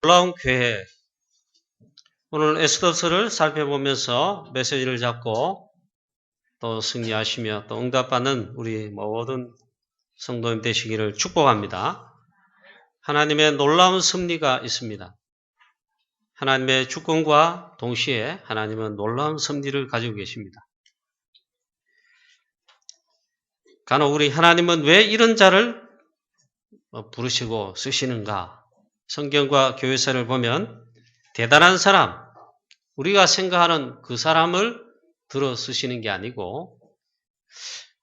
놀라운 계획. 오늘 에스더서를 살펴보면서 메시지를 잡고 또 승리하시며 또 응답받는 우리 모든 성도님 되시기를 축복합니다. 하나님의 놀라운 섭리가 있습니다. 하나님의 주권과 동시에 하나님은 놀라운 섭리를 가지고 계십니다. 간혹 우리 하나님은 왜 이런 자를 부르시고 쓰시는가? 성경과 교회사를 보면 대단한 사람, 우리가 생각하는 그 사람을 들어 쓰시는 게 아니고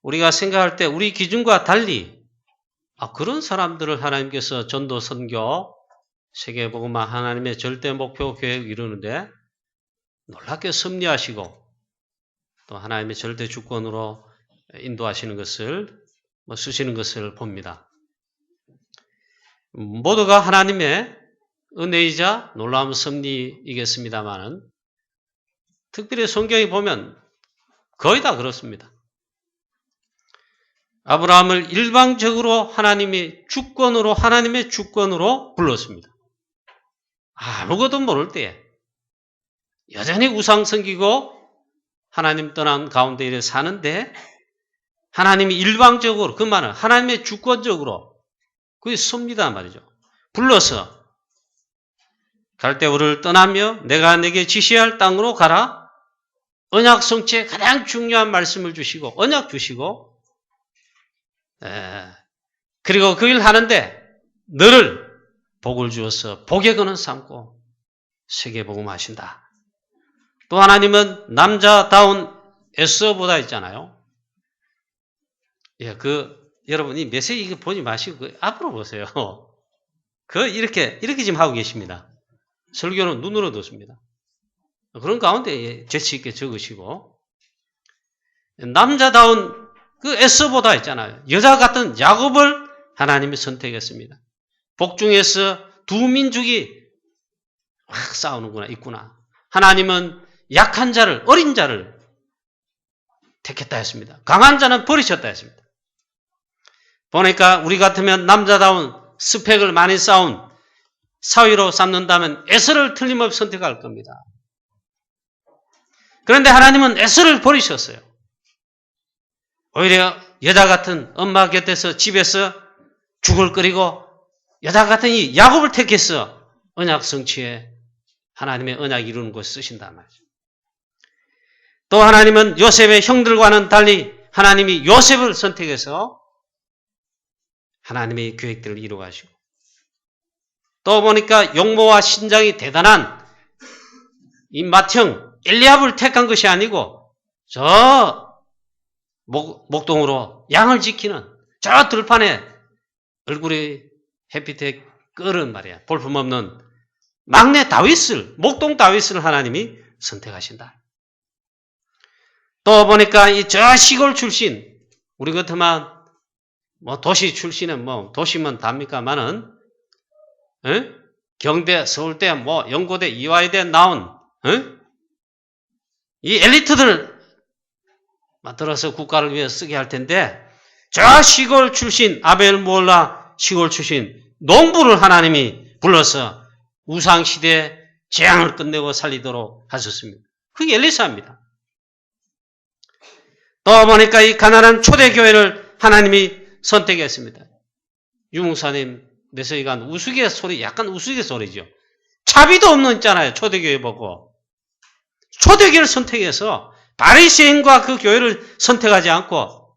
우리가 생각할 때 우리 기준과 달리 그런 사람들을 하나님께서 전도, 선교, 세계복음화 하나님의 절대 목표 계획 이루는데 놀랍게 섭리하시고 또 하나님의 절대 주권으로 인도하시는 것을 쓰시는 것을 봅니다. 모두가 하나님의 은혜이자 놀라운 섭리이겠습니다만은 특별히 성경에 보면 거의 다 그렇습니다. 아브라함을 일방적으로 하나님의 주권으로 불렀습니다. 아무것도 모를 때에 여전히 우상 섬기고 하나님 떠난 가운데 이래 사는데 하나님이 일방적으로 그 말은 하나님의 주권적으로 그게 섭니다 말이죠. 불러서 갈대우를 떠나며 내가 내게 지시할 땅으로 가라. 언약 성취에 가장 중요한 말씀을 주시고 언약 주시고 그리고 그 일 하는데 너를 복을 주어서 복의 근원 삼고 세계복음 하신다. 또 하나님은 남자다운 에스더보다 있잖아요. 여러분 이 메시지 이거 보지 마시고 앞으로 보세요. 이렇게 지금 하고 계십니다. 설교는 눈으로 듣습니다. 그런 가운데 재치 있게 적으시고 남자다운 그 에스더보다 있잖아요. 여자 같은 야곱을 하나님이 선택했습니다. 복중에서 두 민족이 막 싸우는구나 있구나. 하나님은 약한 자를 어린 자를 택했다 했습니다. 강한 자는 버리셨다 했습니다. 보니까 우리 같으면 남자다운 스펙을 많이 쌓은 사위로 삼는다면 에스더를 틀림없이 선택할 겁니다. 그런데 하나님은 에스더를 버리셨어요. 오히려 여자 같은 엄마 곁에서 집에서 죽을 끓이고 여자 같은 이 야곱을 택해서 언약 성취에 하나님의 언약 이루는 곳에 쓰신단 말이죠. 또 하나님은 요셉의 형들과는 달리 하나님이 요셉을 선택해서 하나님의 계획들을 이루어가시고 또 보니까 용모와 신장이 대단한 이 맏형 엘리압을 택한 것이 아니고 저 목동으로 양을 지키는 저 들판에 얼굴이 햇빛에 끓은 말이야. 볼품없는 막내 다윗을 목동 다윗을 하나님이 선택하신다. 또 보니까 이 저 시골 출신 우리 같으면 도시 출신은 도시면 답니까만은 경대, 서울대, 연고대, 이화여대 나온 이 엘리트들 만들어서 국가를 위해 쓰게 할 텐데 저 시골 출신 아벨몰라 시골 출신 농부를 하나님이 불러서 우상시대 재앙을 끝내고 살리도록 하셨습니다. 그게 엘리사입니다. 또 보니까 이 가난한 초대교회를 하나님이 선택했습니다. 유목사님 메시지가 약간 우스갯소리죠. 차비도 없는 있잖아요. 초대교회 보고. 초대교회를 선택해서 바리새인과 그 교회를 선택하지 않고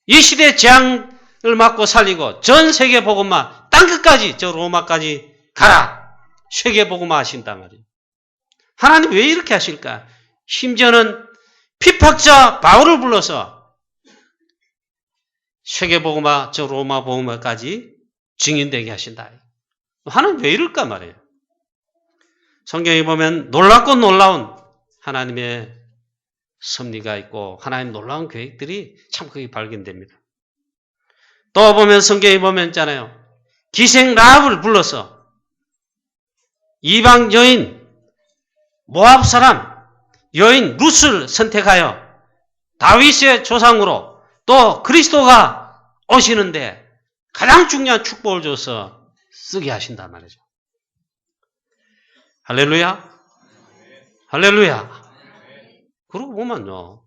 이 시대 재앙을 막고 살리고 전 세계 복음화 땅끝까지 저 로마까지 가라. 세계 복음화 하신단 말이에요. 하나님 왜 이렇게 하실까? 심지어는 피팍자 바울을 불러서 세계복음화, 저 로마 복음화까지 증인되게 하신다. 하나님 왜 이럴까 말이에요. 성경에 보면 놀랍고 놀라운 하나님의 섭리가 있고 하나님 놀라운 계획들이 참 크게 발견됩니다. 또 보면 성경에 보면 있잖아요. 기생 라합을 불러서 이방 여인, 모압 사람, 여인 룻을 선택하여 다윗의 조상으로 또 그리스도가 오시는데 가장 중요한 축복을 줘서 쓰게 하신단 말이죠. 할렐루야? 할렐루야? 그러고 보면요.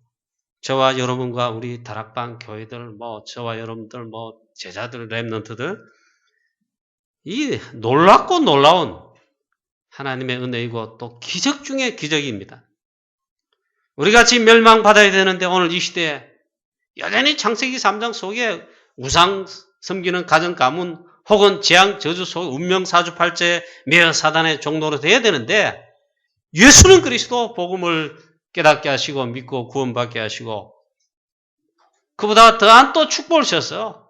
저와 여러분과 우리 다락방 교회들, 저와 여러분들, 제자들, 렘넌트들, 이 놀랍고 놀라운 하나님의 은혜이고 또 기적 중의 기적입니다. 우리가 지금 멸망받아야 되는데 오늘 이 시대에 여전히 창세기 3장 속에 우상 섬기는 가정 가문 혹은 재앙 저주 속 운명 사주팔자에 매어 사단의 종로로 돼야 되는데 예수는 그리스도 복음을 깨닫게 하시고 믿고 구원받게 하시고 그보다 더한 또 축복을 주셨어요.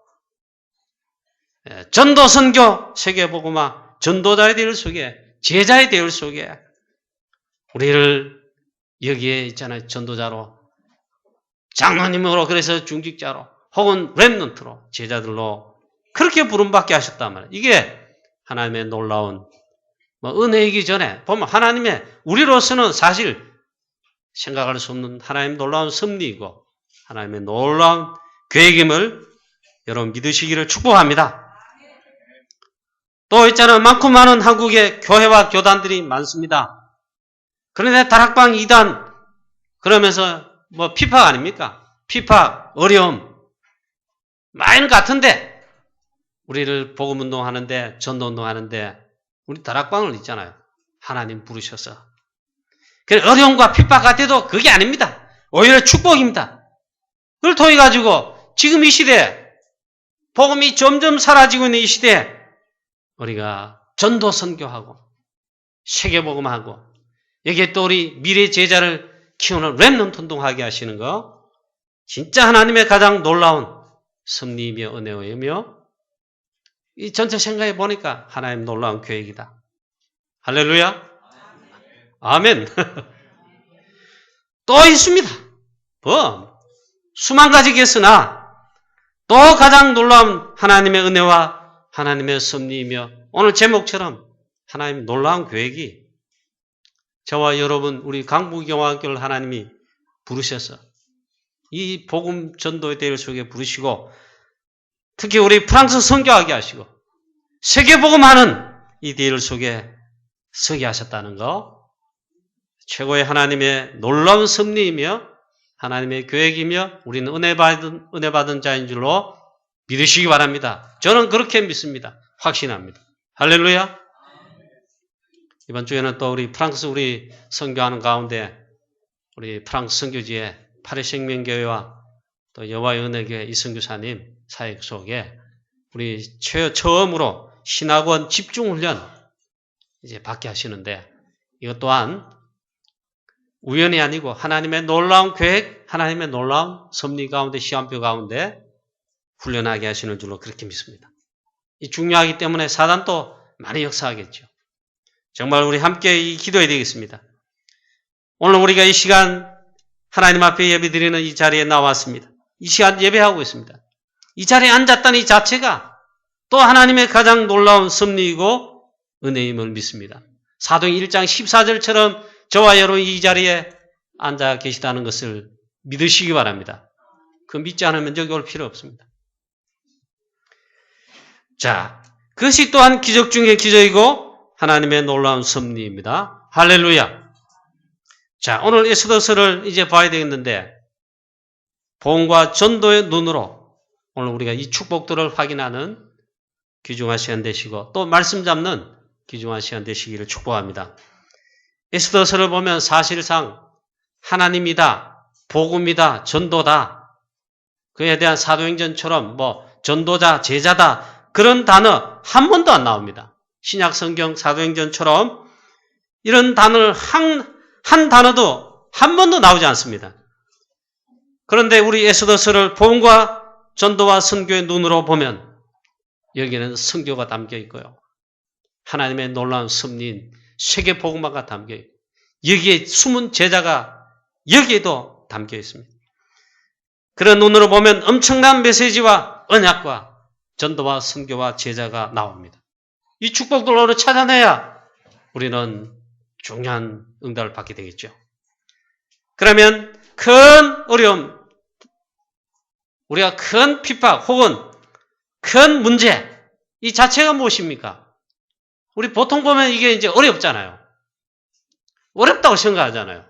전도 선교 세계복음화 전도자의 대열 속에 제자의 대열 속에 우리를 여기에 있잖아요. 전도자로 장로님으로 그래서 중직자로 혹은 렘넌트로 제자들로 그렇게 부름받게 하셨단 말이에요. 이게 하나님의 놀라운 은혜이기 전에 보면 하나님의 우리로서는 사실 생각할 수 없는 하나님의 놀라운 섭리이고 하나님의 놀라운 계획임을 여러분 믿으시기를 축복합니다. 또 있잖아요. 많고 많은 한국의 교회와 교단들이 많습니다. 그런데 다락방 2단 그러면서 피팍 아닙니까? 피팍, 어려움 많이는 같은데 우리를 복음운동 하는데 전도운동 하는데 우리 다락방을 있잖아요. 하나님 부르셔서 어려움과 핍박 같아도 그게 아닙니다. 오히려 축복입니다. 그걸 통해 가지고 지금 이 시대 복음이 점점 사라지고 있는 이 시대에 우리가 전도 선교하고 세계복음하고 여기에 또 우리 미래 제자를 키우는 렘넌트 운동하게 하시는 거 진짜 하나님의 가장 놀라운 섭리이며 은혜이며 이 전체 생각해 보니까 하나님 놀라운 계획이다. 할렐루야. 아멘. 또 있습니다. 수만 가지겠으나 또 가장 놀라운 하나님의 은혜와 하나님의 섭리이며 오늘 제목처럼 하나님의 놀라운 계획이 저와 여러분 우리 강북영화학교를 하나님이 부르셔서 이 복음 전도의 대열 속에 부르시고 특히 우리 프랑스 선교하게 하시고 세계복음하는 이 대열 속에 서게 하셨다는 거 최고의 하나님의 놀라운 섭리이며 하나님의 계획이며 우리는 은혜 받은 자인 줄로 믿으시기 바랍니다. 저는 그렇게 믿습니다. 확신합니다. 할렐루야. 이번 주에는 또 우리 프랑스 우리 선교하는 가운데 우리 프랑스 선교지의 파리생명교회와 또 여호와의 은혜교회 이성교사님 사역 속에 우리 처음으로 신학원 집중훈련 이제 받게 하시는데 이것 또한 우연이 아니고 하나님의 놀라운 계획, 하나님의 놀라운 섭리 가운데 시험표 가운데 훈련하게 하시는 줄로 그렇게 믿습니다. 이 중요하기 때문에 사단도 많이 역사하겠죠. 정말 우리 함께 기도해야 되겠습니다. 오늘 우리가 이 시간 하나님 앞에 예배드리는 이 자리에 나왔습니다. 이 시간 예배하고 있습니다. 이 자리에 앉았다는 이 자체가 또 하나님의 가장 놀라운 섭리이고 은혜임을 믿습니다. 사도행 1장 14절처럼 저와 여러분이 이 자리에 앉아 계시다는 것을 믿으시기 바랍니다. 그 믿지 않으면 여기 올 필요 없습니다. 자, 그것이 또한 기적 중의 기적이고 하나님의 놀라운 섭리입니다. 할렐루야. 자, 오늘 에스더서를 이제 봐야 되겠는데 복음과 전도의 눈으로 오늘 우리가 이 축복들을 확인하는 귀중한 시간 되시고 또 말씀 잡는 귀중한 시간 되시기를 축복합니다. 에스더서를 보면 사실상 하나님이다, 복음이다, 전도다 그에 대한 사도행전처럼 전도자, 제자다 그런 단어 한 번도 안 나옵니다. 신약 성경 사도행전처럼 이런 단어를 한 단어도 한 번도 나오지 않습니다. 그런데 우리 에스더서를 복음과 전도와 선교의 눈으로 보면 여기에는 선교가 담겨 있고요. 하나님의 놀라운 섭리인 세계 복음화가 담겨 있고 여기에 숨은 제자가 여기에도 담겨 있습니다. 그런 눈으로 보면 엄청난 메시지와 언약과 전도와 선교와 제자가 나옵니다. 이 축복들로 찾아내야 우리는 중요한 응답을 받게 되겠죠. 그러면 큰 어려움, 우리가 큰 핍박 혹은 큰 문제 이 자체가 무엇입니까? 우리 보통 보면 이게 이제 어렵잖아요. 어렵다고 생각하잖아요.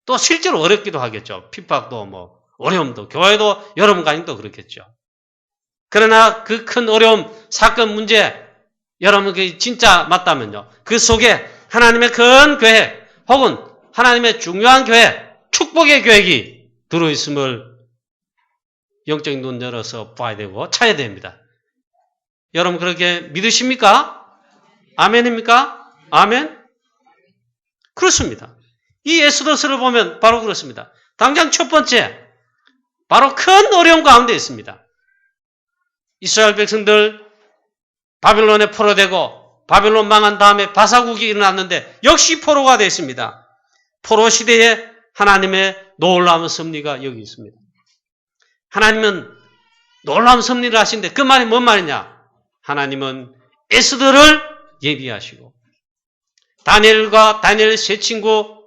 또 실제로 어렵기도 하겠죠. 핍박도 뭐 어려움도 교회도 여러분 가정도 그렇겠죠. 그러나 그 큰 어려움, 사건, 문제 여러분께 진짜 맞다면요. 그 속에 하나님의 큰 계획 혹은 하나님의 중요한 계획, 축복의 계획이 들어있음을 영적인 눈 열어서 봐야 되고 찾아야 됩니다. 여러분 그렇게 믿으십니까? 아멘입니까? 아멘? 그렇습니다. 이 에스더서를 보면 바로 그렇습니다. 당장 첫 번째, 바로 큰 어려움 가운데 있습니다. 이스라엘 백성들 바빌론에 포로되고 바빌론 망한 다음에 바사국이 일어났는데 역시 포로가 됐습니다. 포로 시대에 하나님의 놀라운 섭리가 여기 있습니다. 하나님은 놀라운 섭리를 하시는데 그 말이 뭔 말이냐? 하나님은 에스더를 예비하시고 다니엘과 다니엘의 세 친구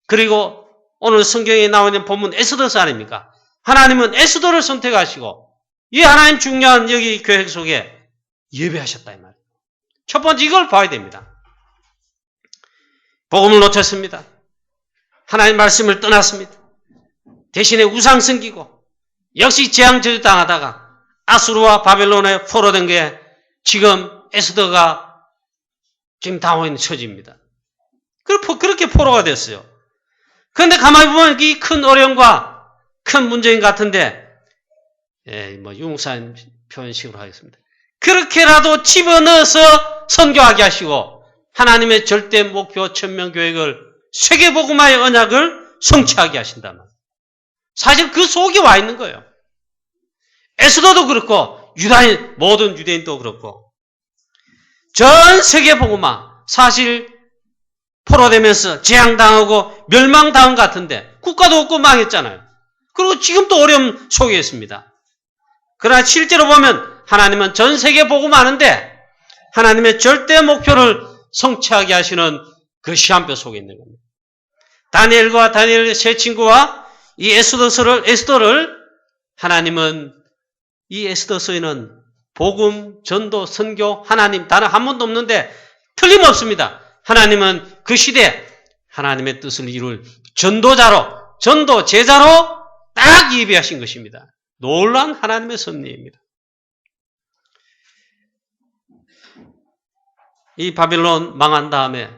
그리고 오늘 성경에 나와 있는 본문 에스더서 아닙니까? 하나님은 에스더를 선택하시고 이 하나님 중요한 여기 계획 속에 예배하셨다 이 말이에요. 첫 번째 이걸 봐야 됩니다. 복음을 놓쳤습니다. 하나님 말씀을 떠났습니다. 대신에 우상 섬기고 역시 재앙 저주당하다가 아수르와 바벨론에 포로된 게 지금 에스더가 지금 당하고 있는 처지입니다. 그렇게 포로가 됐어요. 그런데 가만히 보면 이 큰 어려움과 큰 문제인 것 같은데 유목사님 표현식으로 하겠습니다. 그렇게라도 집어넣어서 선교하게 하시고 하나님의 절대 목표 천명교획을 세계복음화의 언약을 성취하게 하신단 말이에요. 사실 그 속에 와 있는 거예요. 에스더도 그렇고 유다인 모든 유대인도 그렇고 전 세계복음화 사실 포로되면서 재앙당하고 멸망당한 것 같은데 국가도 없고 망했잖아요. 그리고 지금도 어려움 속에 있습니다. 그러나 실제로 보면 하나님은 전 세계 복음하는데 하나님의 절대 목표를 성취하게 하시는 그 시한표 속에 있는 겁니다. 다니엘과 다니엘의 세 친구와 이 에스더를 하나님은 이 에스더서에는 복음, 전도, 선교, 하나님 단어 한 번도 없는데 틀림없습니다. 하나님은 그 시대에 하나님의 뜻을 이룰 전도자로, 전도 제자로 딱 예비하신 것입니다. 놀라운 하나님의 섭리입니다. 이 바빌론 망한 다음에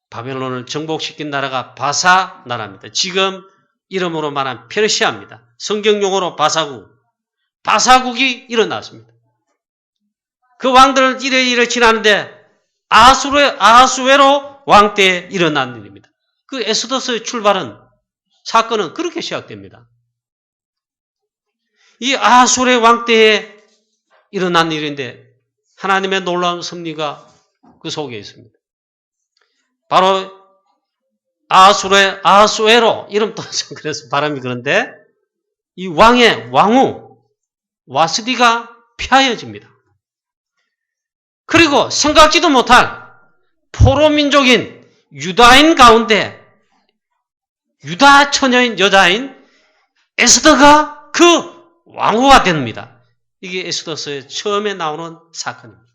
바빌론을 정복시킨 나라가 바사 나라입니다. 지금 이름으로 말한 페르시아입니다. 성경용어로 바사국. 바사국이 일어났습니다. 그 왕들 이래 지나는데 아하수에로 왕 때에 일어난 일입니다. 그 에스더서의 출발은 사건은 그렇게 시작됩니다. 이 아하수의 왕 때에 일어난 일인데 하나님의 놀라운 섭리가 그 속에 있습니다. 바로 아하수에로 이름도 그래서 발음이 그런데 이 왕의 왕후 와스디가 폐하여집니다. 그리고 생각지도 못할 포로민족인 유다인 가운데 유다 처녀인 여자인 에스더가 그 왕후가 됩니다. 이게 에스더서에 처음에 나오는 사건입니다.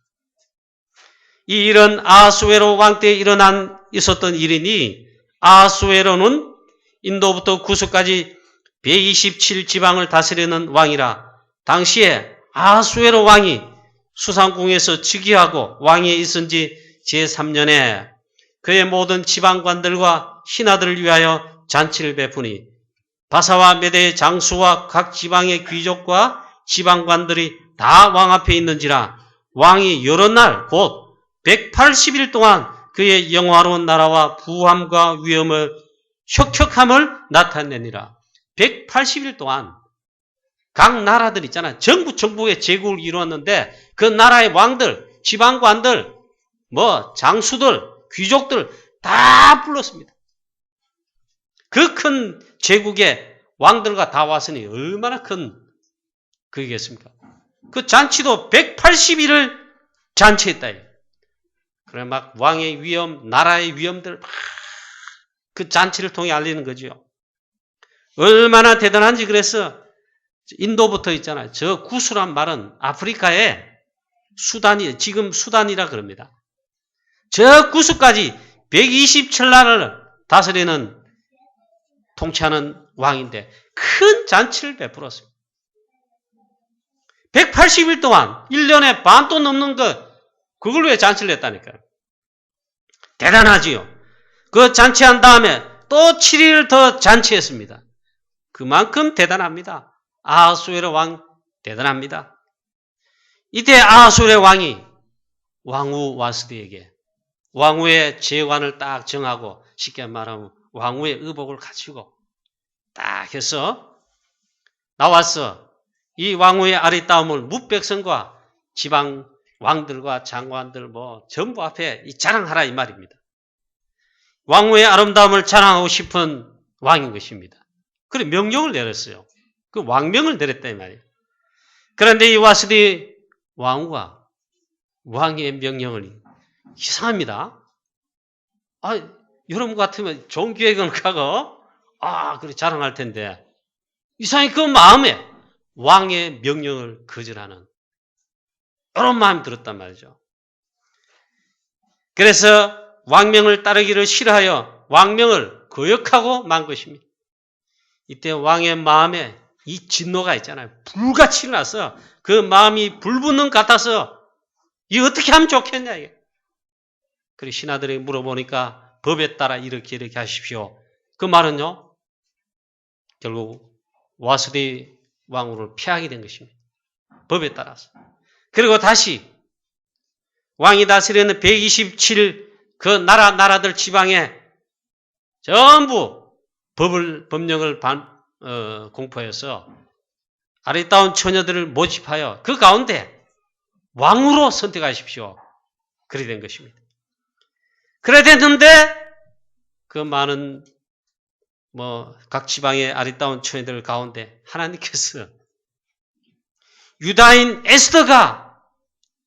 이 일은 아하수에로 왕 때에 있었던 일이니 아하수에로는 인도부터 구스까지 127지방을 다스리는 왕이라 당시에 아하수에로 왕이 수상궁에서 즉위하고 왕위에 있은 지 제3년에 그의 모든 지방관들과 신하들을 위하여 잔치를 베푸니 바사와 메대의 장수와 각 지방의 귀족과 지방관들이 다 왕 앞에 있는지라 왕이 여러 날 곧 180일 동안 그의 영화로운 나라와 부함과 위엄을 혁혁함을 나타내니라. 180일 동안 각 나라들 있잖아요. 정부의 제국을 이루었는데 그 나라의 왕들, 지방관들, 장수들, 귀족들 다 불렀습니다. 그 큰 제국의 왕들과 다 왔으니 얼마나 큰 그이겠습니까? 그 잔치도 180일을 잔치했다. 그래 막 왕의 위엄, 나라의 위엄들 그 잔치를 통해 알리는 거죠. 얼마나 대단한지 그래서 인도부터 있잖아요. 저 구수란 말은 아프리카의 지금 수단이라 그럽니다. 저 구수까지 127나라를 다스리는 통치하는 왕인데 큰 잔치를 베풀었습니다. 180일 동안 1년에 반도 넘는 그걸 왜 잔치를 했다니까요. 대단하지요. 그 잔치한 다음에 또 7일을 더 잔치했습니다. 그만큼 대단합니다. 아하수에르 왕 대단합니다. 이때 아하수에르 왕이 왕후 와스디에게 왕후의 제관을 딱 정하고 쉽게 말하면 왕후의 의복을 갖추고 딱 해서 나와서 이 왕후의 아리따움을 뭇백성과 지방 왕들과 장관들 전부 앞에 자랑하라 이 말입니다. 왕후의 아름다움을 자랑하고 싶은 왕인 것입니다. 그래 명령을 내렸어요. 그 왕명을 내렸다 이 말이에요. 그런데 이 와스디 왕후가 왕의 명령을 이상합니다. 여러분 같으면 좋은 기획을 가고 그래 자랑할 텐데 이상하게 그 마음에 왕의 명령을 거절하는 이런 마음이 들었단 말이죠. 그래서 왕명을 따르기를 싫어하여 왕명을 거역하고 만 것입니다. 이때 왕의 마음에 이 진노가 있잖아요. 불같이 일어나서 그 마음이 불붙는 것 같아서 이 어떻게 하면 좋겠냐 이게. 그리고 신하들에게 물어보니까 법에 따라 이렇게 하십시오. 그 말은요. 결국 와스디 왕후를 피하게 된 것입니다. 법에 따라서. 그리고 다시 왕이 다스리는 127 그 나라들 지방에 전부 법령을 공포해서 아리따운 처녀들을 모집하여 그 가운데 왕으로 선택하십시오. 그리 된 것입니다. 그래 됐는데 그 많은 각 지방의 아리따운 처녀들 가운데 하나님께서 유다인 에스더가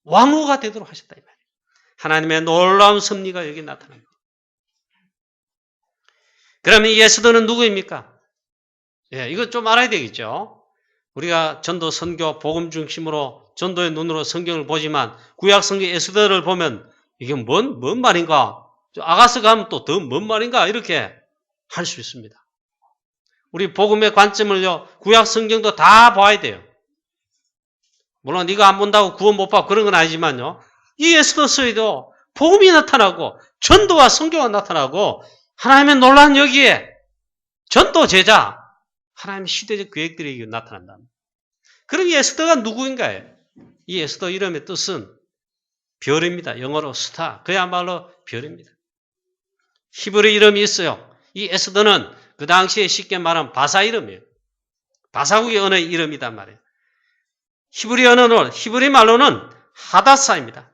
왕후가 되도록 하셨다 이 말이에요. 하나님의 놀라운 섭리가 여기 나타납니다. 그러면 이 에스더는 누구입니까? 이거 좀 알아야 되겠죠. 우리가 전도, 선교, 복음 중심으로 전도의 눈으로 성경을 보지만 구약 성경 에스더를 보면 이게 뭔 말인가? 아가서 가면 또 더 뭔 말인가? 이렇게 할 수 있습니다. 우리 복음의 관점을요, 구약 성경도 다 봐야 돼요. 물론 이거 안 본다고 구원 못 받고 그런 건 아니지만요. 이 에스더서에도 복음이 나타나고 전도와 선교가 나타나고 하나님의 놀라운 여기에 전도 제자 하나님의 시대적 계획들이 나타난다. 그럼 이 에스더가 누구인가요? 이 에스더 이름의 뜻은 별입니다. 영어로 스타. 그야말로 별입니다. 히브리 이름이 있어요. 이 에스더는 그 당시에 쉽게 말하면 바사 이름이에요. 바사국의 언어의 이름이단 말이에요. 히브리 말로는 하다사입니다.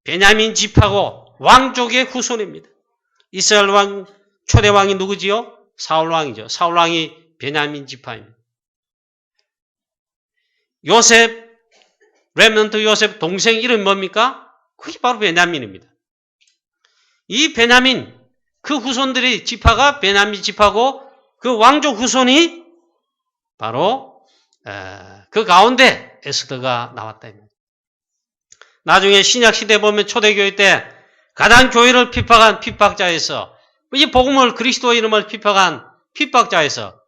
베냐민 집하고 왕족의 후손입니다. 이스라엘 왕 초대 왕이 누구지요? 사울 왕이죠. 사울 왕이 베냐민 지파입니다. 요셉, 렘넌트 요셉 동생 이름이 뭡니까? 그게 바로 베냐민입니다. 이 베냐민, 그 후손들의 지파가 베냐민 지파고 그 왕족 후손이 바로 그 가운데 에스더가 나왔다. 나중에 신약시대 보면 초대교회 때 가장 교회를 핍박한 핍박자에서 이 복음을 그리스도의 이름을 핍박한 핍박자에서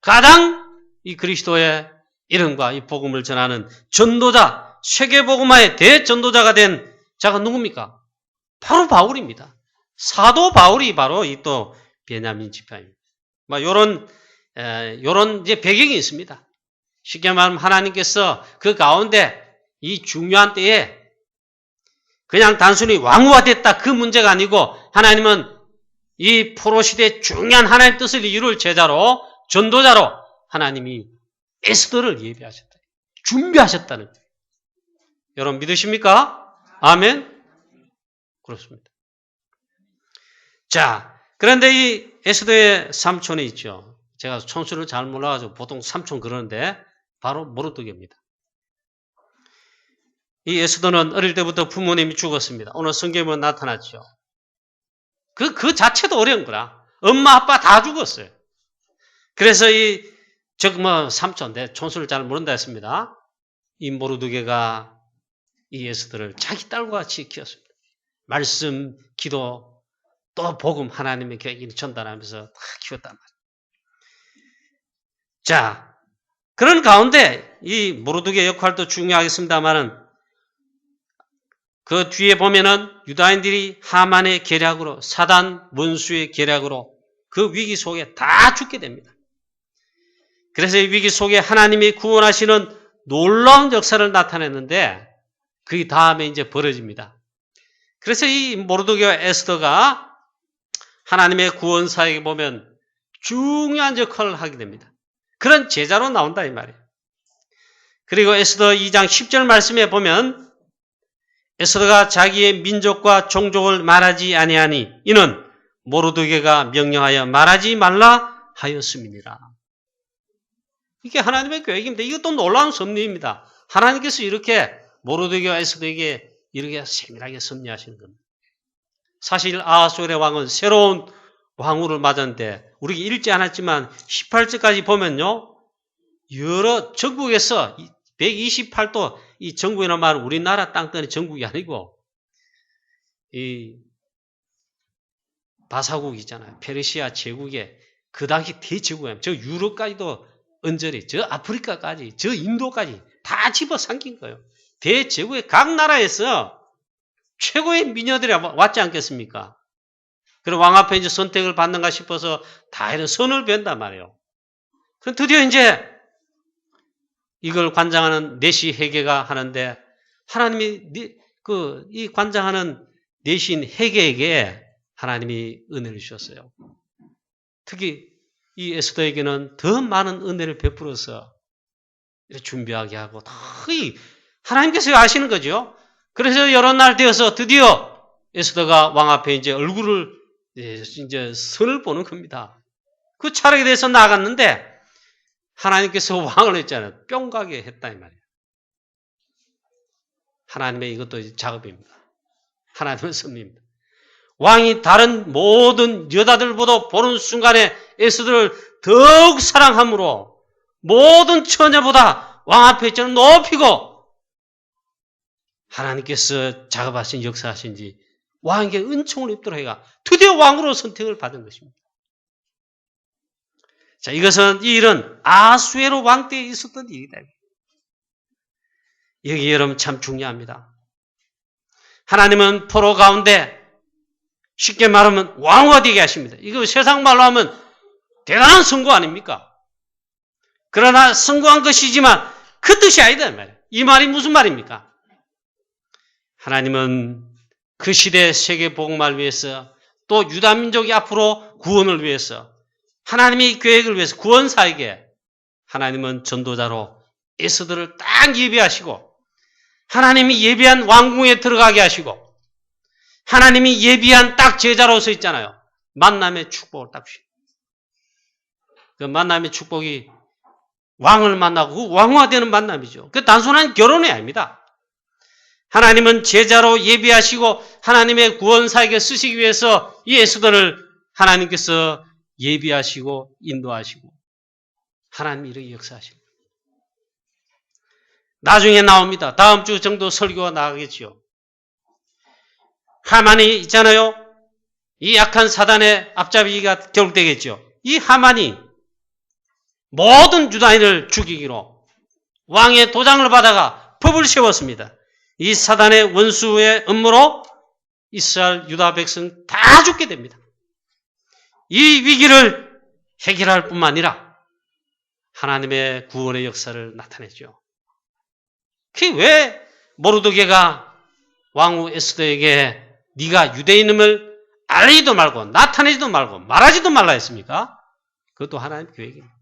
가장 이 그리스도의 이름과 이 복음을 전하는 전도자, 세계복음화의 대전도자가 된 자가 누굽니까? 바로 바울입니다. 사도 바울이 바로 이 또 베냐민 지파입니다. 요런 이제 배경이 있습니다. 쉽게 말하면 하나님께서 그 가운데 이 중요한 때에 그냥 단순히 왕후화됐다 그 문제가 아니고 하나님은 이 포로시대의 중요한 하나님의 뜻을 이룰 제자로 전도자로 하나님이 에스더를 예비하셨다. 준비하셨다는 거예요. 여러분 믿으십니까? 아멘? 그렇습니다. 자, 그런데 이 에스더의 삼촌이 있죠. 제가 촌수를 잘 몰라가지고 보통 삼촌 그러는데 바로 모르드게입니다. 이 에스더는 어릴 때부터 부모님이 죽었습니다. 오늘 성경에 나타났죠. 그 자체도 어려운 거라. 엄마, 아빠 다 죽었어요. 그래서 삼촌, 내 촌수를 잘 모른다 했습니다. 이 모르드게가 이 에스더를 자기 딸과 같이 키웠습니다. 말씀, 기도, 또 복음 하나님의 계획을 전달하면서 다 키웠단 말이에요. 자, 그런 가운데 이 모르드게의 역할도 중요하겠습니다만은 그 뒤에 보면은 유다인들이 하만의 계략으로 사단 원수의 계략으로 그 위기 속에 다 죽게 됩니다. 그래서 이 위기 속에 하나님이 구원하시는 놀라운 역사를 나타냈는데 그 다음에 이제 벌어집니다. 그래서 이 모르드게와 에스더가 하나님의 구원사에게 보면 중요한 역할을 하게 됩니다. 그런 제자로 나온다 이 말이에요. 그리고 에스더 2장 10절 말씀에 보면 에스더가 자기의 민족과 종족을 말하지 아니하니 이는 모르드게가 명령하여 말하지 말라 하였음이니라. 이게 하나님의 계획입니다. 이것도 놀라운 섭리입니다. 하나님께서 이렇게 모르드게와 에스더에게 이렇게 세밀하게 섭리하시는 겁니다. 사실 아하수엘의 왕은 새로운 왕후를 맞았는데 우리가 읽지 않았지만 18절까지 보면요. 여러 전국에서 128도 이 전국이란 말은 우리나라 땅덩이 전국이 아니고 이 바사국 있잖아요. 페르시아 제국의 그 당시 대제국이에요. 저 유럽까지도 언저리, 저 아프리카까지, 저 인도까지 다 집어삼킨 거예요. 대제국의 각 나라에서 최고의 미녀들이 왔지 않겠습니까? 그럼 왕 앞에 이제 선택을 받는가 싶어서 다 이런 선을 뵌단 말이에요. 그럼 드디어 이제 이걸 관장하는 내시 헤게가 하는데 하나님이 이 관장하는 내시인 헤게에게 하나님이 은혜를 주셨어요. 특히 이 에스더에게는 더 많은 은혜를 베풀어서 준비하게 하고 하나님께서 아시는 거죠. 그래서 여러 날 되어서 드디어 에스더가 왕 앞에 이제 얼굴을 이제 선을 보는 겁니다. 그 차례에 대해서 나갔는데 하나님께서 왕을 했잖아요. 뿅 가게 했다 이 말이에요. 하나님의 이것도 작업입니다. 하나님의 섭리입니다. 왕이 다른 모든 여자들보다 보는 순간에 에스더를 더욱 사랑함으로 모든 처녀보다 왕 앞에 있잖아요. 높이고 하나님께서 작업하신 역사하신지 왕에게 은총을 입도록 해가 드디어 왕으로 선택을 받은 것입니다. 자, 이 일은 아하수에로 왕 때에 있었던 일이다. 여기 여러분 참 중요합니다. 하나님은 포로 가운데 쉽게 말하면 왕후가 되게 하십니다. 이거 세상 말로 하면 대단한 선거 아닙니까? 그러나 선거한 것이지만 그 뜻이 아니다. 이 말이 무슨 말입니까? 하나님은 그 시대 세계 복음을 위해서 또 유다 민족이 앞으로 구원을 위해서 하나님의 계획을 위해서 구원사에게 하나님은 전도자로 에스더를 딱 예비하시고 하나님이 예비한 왕궁에 들어가게 하시고 하나님이 예비한 딱 제자로서 있잖아요. 만남의 축복을 딱 주시고 그 만남의 축복이 왕을 만나고 왕후가 되는 만남이죠. 그 단순한 결혼이 아닙니다. 하나님은 제자로 예비하시고 하나님의 구원사에게 쓰시기 위해서 이 에스더를 하나님께서 예비하시고 인도하시고 하나님이 이렇게 역사하십니다. 나중에 나옵니다. 다음 주 정도 설교가 나가겠죠. 하만이 있잖아요. 이 약한 사단의 앞잡이가 결국되겠죠. 이 하만이 모든 유다인을 죽이기로 왕의 도장을 받아가 법을 세웠습니다. 이 사단의 원수의 음모로 이스라엘 유다 백성 다 죽게 됩니다. 이 위기를 해결할 뿐만 아니라 하나님의 구원의 역사를 나타냈죠. 그게 왜 모르드게가 왕후 에스더에게 네가 유대인임을 알리지도 말고 나타내지도 말고 말하지도 말라 했습니까? 그것도 하나님의 계획입니다.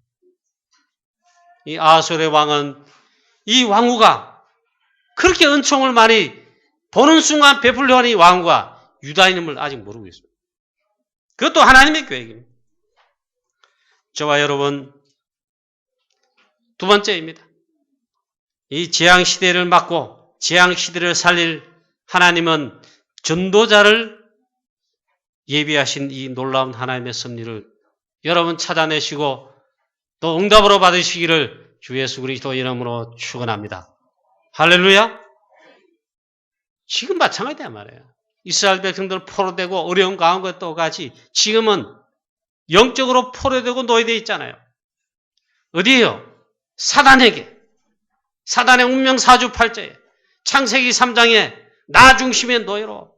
이 아하수엘의 왕은 이 왕후가 그렇게 은총을 많이 보는 순간 베풀려 하는 이 왕후가 유다인임을 아직 모르고 있습니다. 그것도 하나님의 계획입니다. 저와 여러분 두 번째입니다. 이 재앙시대를 막고 재앙시대를 살릴 하나님은 전도자를 예비하신 이 놀라운 하나님의 섭리를 여러분 찾아내시고 또 응답으로 받으시기를 주 예수 그리스도 이름으로 축원합니다. 할렐루야. 지금 마찬가지다 말이에요. 이스라엘 백성들 포로되고 어려운 가운데 또 같이 지금은 영적으로 포로되고 노예되어 있잖아요. 어디에요? 사단에게. 사단의 운명 사주팔자에, 창세기 3장에 나 중심의 노예로,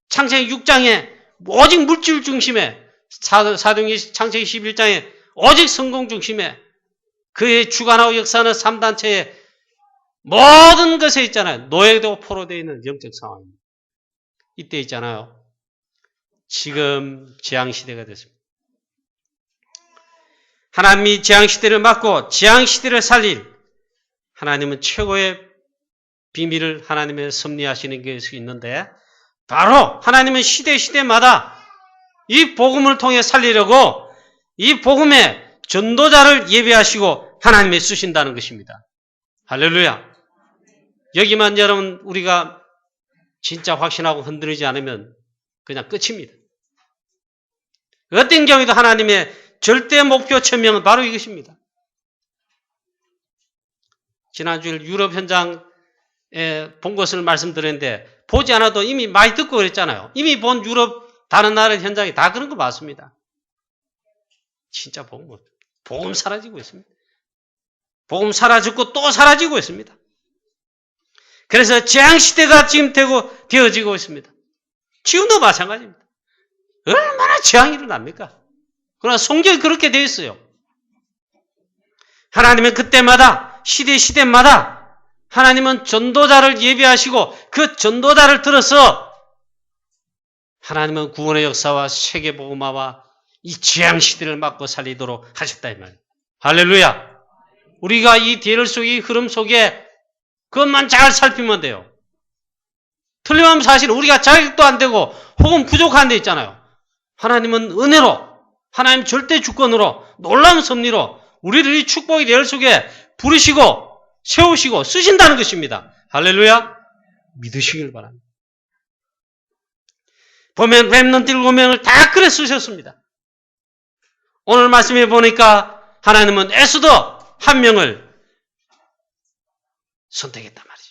창세기 6장에 오직 물질 중심에, 사도행전 창세기 11장에 오직 성공 중심에, 그의 주관하고 역사하는 3단체의 모든 것에 있잖아요. 노예되고 포로되어 있는 영적 상황입니다. 이때 있잖아요. 지금 재앙시대가 됐습니다. 하나님이 재앙시대를 막고 재앙시대를 살릴 하나님은 최고의 비밀을 하나님의 섭리하시는 것이 있는데, 바로 하나님은 시대마다 이 복음을 통해 살리려고 이 복음의 전도자를 예배하시고 하나님이 쓰신다는 것입니다. 할렐루야. 여기만 여러분 우리가 진짜 확신하고 흔들리지 않으면 그냥 끝입니다. 어떤 경우에도 하나님의 절대 목표 천명은 바로 이것입니다. 지난주에 유럽 현장에 본 것을 말씀드렸는데, 보지 않아도 이미 많이 듣고 그랬잖아요. 이미 본 유럽 다른 나라 현장이 다 그런 거 맞습니다. 진짜 복음 사라지고 있습니다. 복음 사라졌고 또 사라지고 있습니다. 그래서 재앙시대가 지금 되어지고 있습니다. 지금도 마찬가지입니다. 얼마나 재앙이 일어납니까? 그러나 성경이 그렇게 되어 있어요. 하나님은 그때마다 시대마다 하나님은 전도자를 예비하시고 그 전도자를 들어서 하나님은 구원의 역사와 세계복음화와 이 재앙시대를 막고 살리도록 하셨다 이 말이에요. 할렐루야. 우리가 이 대열 속의 흐름 속에 그것만 잘 살피면 돼요. 틀림없는 사실 우리가 자격도 안 되고 혹은 부족한 데 있잖아요. 하나님은 은혜로, 하나님 절대 주권으로, 놀라운 섭리로 우리를 이 축복의 대열 속에 부르시고 세우시고 쓰신다는 것입니다. 할렐루야. 믿으시길 바랍니다. 보면 렘넌트 7명을 다 그래 쓰셨습니다. 오늘 말씀해 보니까 하나님은 에스더 1명을 선택했단 말이죠.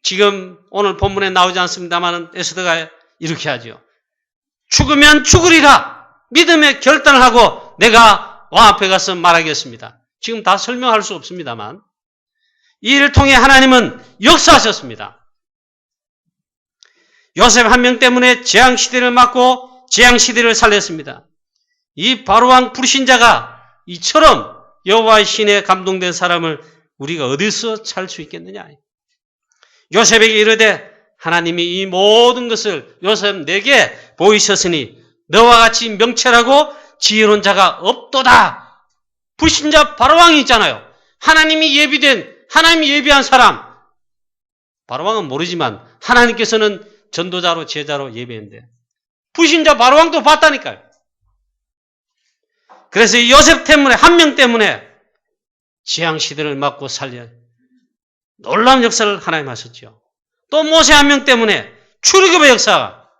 지금 오늘 본문에 나오지 않습니다만 에스더가 이렇게 하죠. 죽으면 죽으리라 믿음의 결단을 하고 내가 왕 앞에 가서 말하겠습니다. 지금 다 설명할 수 없습니다만 이 일을 통해 하나님은 역사하셨습니다. 요셉 1명 때문에 재앙시대를 막고 재앙시대를 살렸습니다. 이 바로왕 불신자가 이처럼 여호와의 신에 감동된 사람을 우리가 어디서 찾을 수 있겠느냐. 요셉에게 이르되 하나님이 이 모든 것을 요셉 내게 보이셨으니 너와 같이 명철하고 지혜로운 자가 없도다. 불신자 바로왕이 있잖아요. 하나님이 예비한 사람. 바로왕은 모르지만 하나님께서는 전도자로 제자로 예비했는데 불신자 바로왕도 봤다니까요. 그래서 이 요셉 때문에 1명 때문에 재앙시대를 막고 살려 놀라운 역사를 하나님 하셨죠. 또 모세 1명 때문에 출애굽의 역사가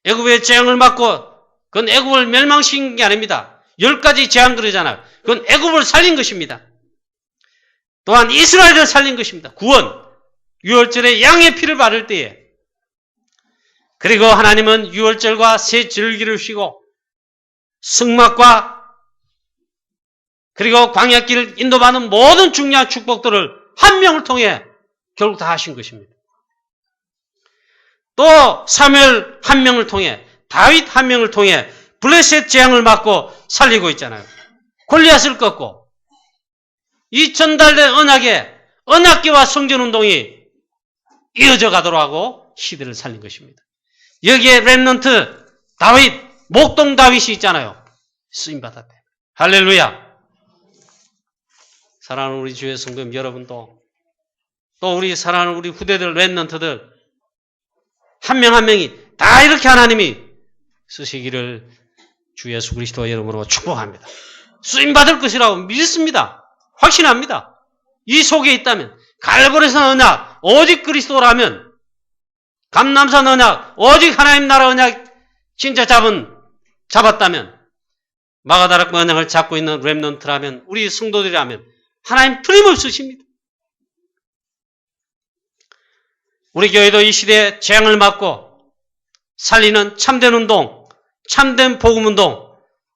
애굽의 재앙을 막고 그건 애굽을 멸망시킨 게 아닙니다. 10가지 재앙 그러잖아요. 그건 애굽을 살린 것입니다. 또한 이스라엘을 살린 것입니다. 구원. 유월절에 양의 피를 바를 때에. 그리고 하나님은 유월절과 새 절기를 쉬고 승막과 그리고 광야길을 인도받는 모든 중요한 축복들을 1명을 통해 결국 다 하신 것입니다. 또 사무엘 1명을 통해 다윗 1명을 통해 블레셋 재앙을 막고 살리고 있잖아요. 골리앗을 꺾고 이 전달된 언약기와 성전운동이 이어져 가도록 하고 시대를 살린 것입니다. 여기에 렘넌트 다윗, 목동 다윗이 있잖아요. 쓰임받았대. 할렐루야. 사랑하는 우리 주의 성도님 여러분도 또 우리 사랑하는 우리 후대들 렘넌트들 한 명 한 명이 다 이렇게 하나님이 쓰시기를 주 예수 그리스도의 이름으로 축복합니다. 쓰임받을 것이라고 믿습니다. 확신합니다. 이 속에 있다면 갈보리산 언약 오직 그리스도라면 감람산 언약 오직 하나님 나라 언약 진짜 잡았다면 마가다락 언약을 잡고 있는 렘넌트라면 우리 성도들이라면 하나님 틀림없이 쓰십니다. 우리 교회도 이 시대에 재앙을 막고 살리는 참된 운동, 참된 복음운동,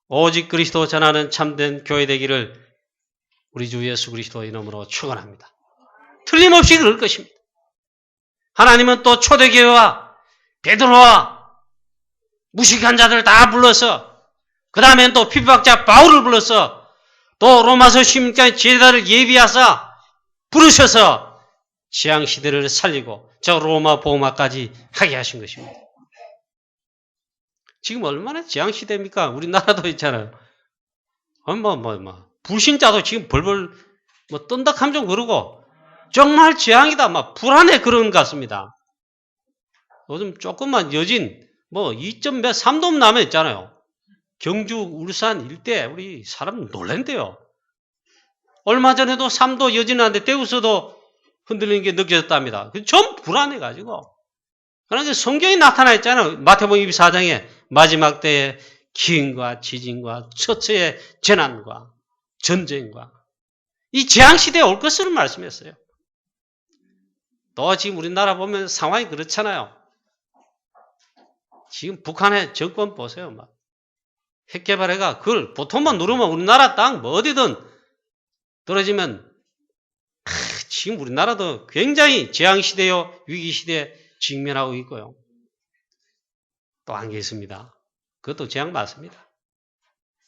오직 그리스도 전하는 참된 교회 되기를 우리 주 예수 그리스도의 이름으로 축원합니다. 틀림없이 그럴 것입니다. 하나님은 또 초대교회와 베드로와 무식한 자들 다 불러서 그 다음엔 또 핍박자 바울을 불러서 또 로마서 16장의 제자를 예비하사 부르셔서 재앙시대를 살리고 저 로마 복음화까지 하게 하신 것입니다. 지금 얼마나 재앙시대입니까? 우리나라도 있잖아요. 불신자도 지금 벌벌 떤다 함정 그러고 정말 재앙이다. 불안해 그러는 것 같습니다. 요즘 조금만 여진 2.3도 남아 있잖아요. 경주, 울산 일대 우리 사람 놀란대요. 얼마 전에도 3도 여진하는데 대구서도 흔들리는 게 느껴졌답니다. 전부 불안해가지고. 그런데 성경이 나타나 있잖아요. 마태복음 24장에 마지막 때에 기근과 지진과 처처의 재난과 전쟁과 이 재앙시대에 올 것을 말씀했어요. 또 지금 우리나라 보면 상황이 그렇잖아요. 지금 북한의 정권 보세요. 핵개발해가 그걸 보통만 누르면 우리나라 땅 어디든 떨어지면 지금 우리나라도 굉장히 재앙시대요 위기시대에 직면하고 있고요. 또 한 게 있습니다. 그것도 재앙 맞습니다.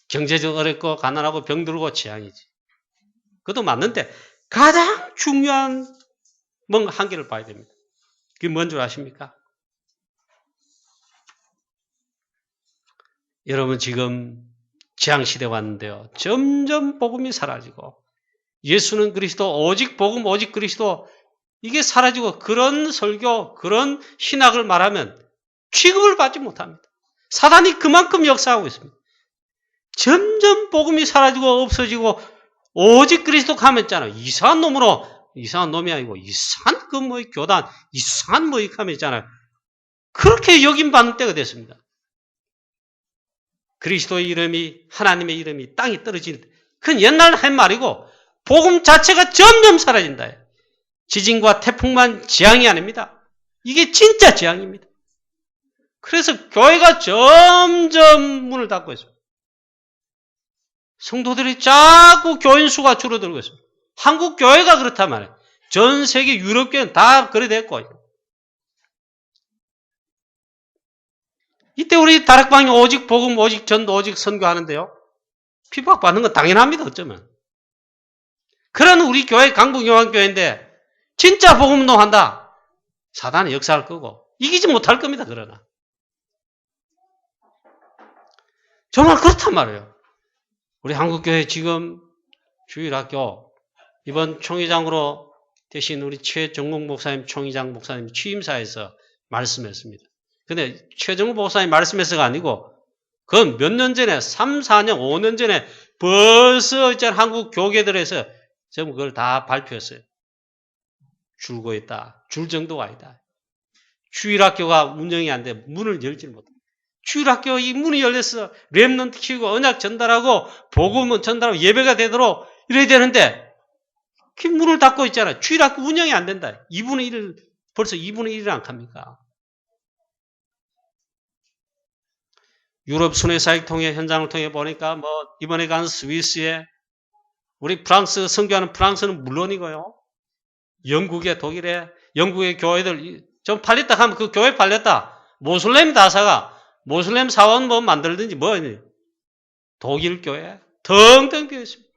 경제적 어렵고 가난하고 병들고 재앙이지. 그것도 맞는데 가장 중요한 뭔가 한계를 봐야 됩니다. 그게 뭔 줄 아십니까? 여러분 지금 재앙시대 왔는데요. 점점 복음이 사라지고 예수는 그리스도 오직 복음 오직 그리스도 이게 사라지고 그런 설교 그런 신학을 말하면 취급을 받지 못합니다. 사단이 그만큼 역사하고 있습니다. 점점 복음이 사라지고 없어지고 오직 그리스도 가면 있잖아요. 이상한 놈이 아니고 이상한 교단 이상한 가면 있잖아요. 그렇게 여김받는 때가 됐습니다. 그리스도의 이름이 하나님의 이름이 땅에 떨어지는 그건 옛날 한 말이고 복음 자체가 점점 사라진다. 지진과 태풍만 재앙이 아닙니다. 이게 진짜 재앙입니다. 그래서 교회가 점점 문을 닫고 있습니다. 성도들이 자꾸 교인 수가 줄어들고 있습니다. 한국 교회가 그렇단 말이에요. 전 세계 유럽 교회는 다 그래 됐고. 이때 우리 다락방이 오직 복음, 오직 전도, 오직 선교하는데요. 핍박받는 건 당연합니다. 어쩌면. 그런 우리 교회 강북용환교회인데 진짜 복음운동 한다. 사단은 역사할 거고 이기지 못할 겁니다. 그러나. 정말 그렇단 말이에요. 우리 한국교회 지금 주일학교 이번 총회장으로 대신 우리 최정국 목사님 총회장 목사님 취임사에서 말씀했습니다. 근데 최정국 목사님 말씀해서가 아니고 그건 몇 년 전에 3, 4년, 5년 전에 벌써 있잖아요. 한국 교계들에서 전부 그걸 다 발표했어요. 줄고 있다. 줄 정도가 아니다. 주일학교가 운영이 안 돼. 문을 열지 못해. 주일학교 이 문이 열렸어. 렘넌트 키우고 언약 전달하고 복음은 전달하고 예배가 되도록 이래야 되는데 그 문을 닫고 있잖아요. 주일학교 운영이 안 된다. 2분의 1을 벌써 2분의 1을 안 갑니까? 유럽 순회사역 통해 현장을 통해 보니까 이번에 간 스위스에 우리 프랑스 선교하는 프랑스는 물론이고요. 영국에 독일에 영국의 교회들 좀 팔렸다 하면 그 교회 팔렸다. 모슬렘 다사가 모슬렘 사원 만들든지 독일 교회 텅텅 비어 있습니다.